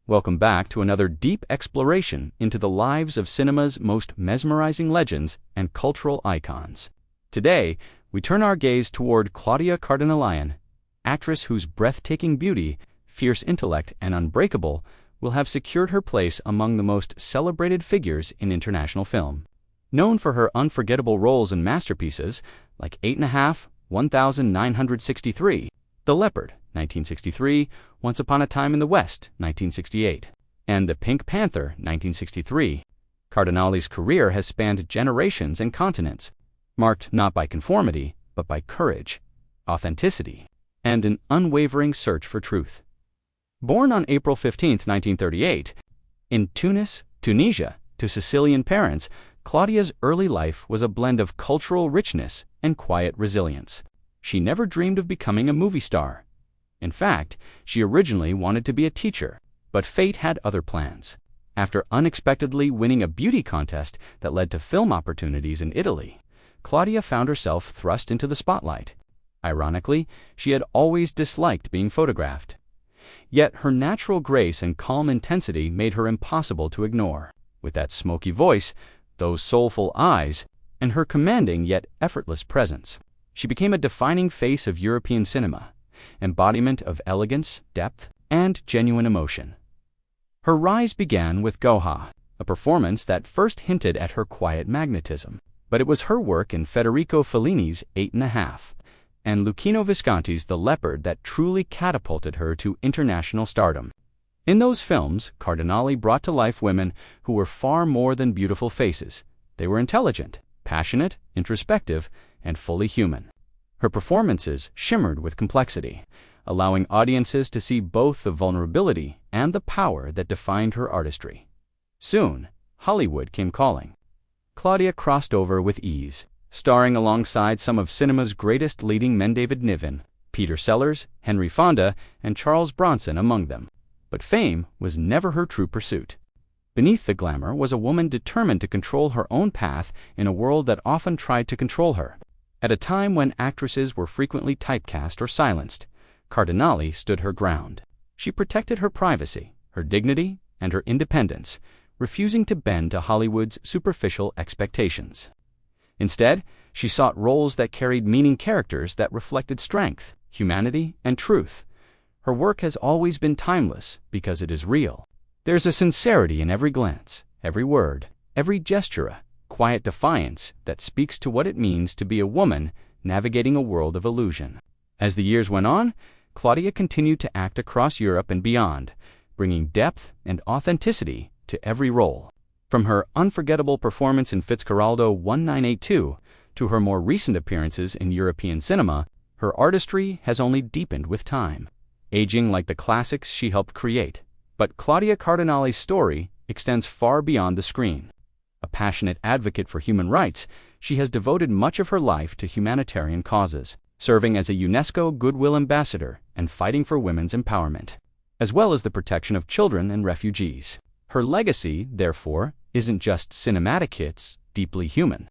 Welcome back to another deep exploration into the lives of cinema's most mesmerizing legends and cultural icons. Today, we turn our gaze toward Claudia Cardinale, actress whose breathtaking beauty, fierce intellect, and unbreakable will have secured her place among the most celebrated figures in international film. Known for her unforgettable roles in masterpieces like 8½, 1963, The Leopard, 1963, Once Upon a Time in the West, 1968, and The Pink Panther, 1963, Cardinale's career has spanned generations and continents, marked not by conformity, but by courage, authenticity, and an unwavering search for truth. Born on April 15, 1938, in Tunis, Tunisia, to Sicilian parents, Claudia's early life was a blend of cultural richness and quiet resilience. She never dreamed of becoming a movie star. In fact, she originally wanted to be a teacher, but fate had other plans. After unexpectedly winning a beauty contest that led to film opportunities in Italy, Claudia found herself thrust into the spotlight. Ironically, she had always disliked being photographed. Yet her natural grace and calm intensity made her impossible to ignore. With that smoky voice, those soulful eyes, and her commanding yet effortless presence, she became a defining face of European cinema, embodiment of elegance, depth, and genuine emotion. Her rise began with Goja, a performance that first hinted at her quiet magnetism. But it was her work in Federico Fellini's 8½, and Luchino Visconti's The Leopard that truly catapulted her to international stardom. In those films, Cardinale brought to life women who were far more than beautiful faces. They were intelligent, passionate, introspective, and fully human. Her performances shimmered with complexity, allowing audiences to see both the vulnerability and the power that defined her artistry. Soon, Hollywood came calling. Claudia crossed over with ease, starring alongside some of cinema's greatest leading men, David Niven, Peter Sellers, Henry Fonda, and Charles Bronson among them. But fame was never her true pursuit. Beneath the glamour was a woman determined to control her own path in a world that often tried to control her. At a time when actresses were frequently typecast or silenced, Cardinale stood her ground. She protected her privacy, her dignity, and her independence, refusing to bend to Hollywood's superficial expectations. Instead, she sought roles that carried meaning, characters that reflected strength, humanity, and truth. Her work has always been timeless because it is real. There's a sincerity in every glance, every word, every gesture, a quiet defiance that speaks to what it means to be a woman navigating a world of illusion. As the years went on, Claudia continued to act across Europe and beyond, bringing depth and authenticity to every role. From her unforgettable performance in Fitzcarraldo 1982 to her more recent appearances in European cinema, her artistry has only deepened with time, aging like the classics she helped create. But Claudia Cardinale's story extends far beyond the screen. A passionate advocate for human rights, she has devoted much of her life to humanitarian causes, serving as a UNESCO Goodwill Ambassador and fighting for women's empowerment, as well as the protection of children and refugees. Her legacy, therefore, isn't just cinematic, it's deeply human.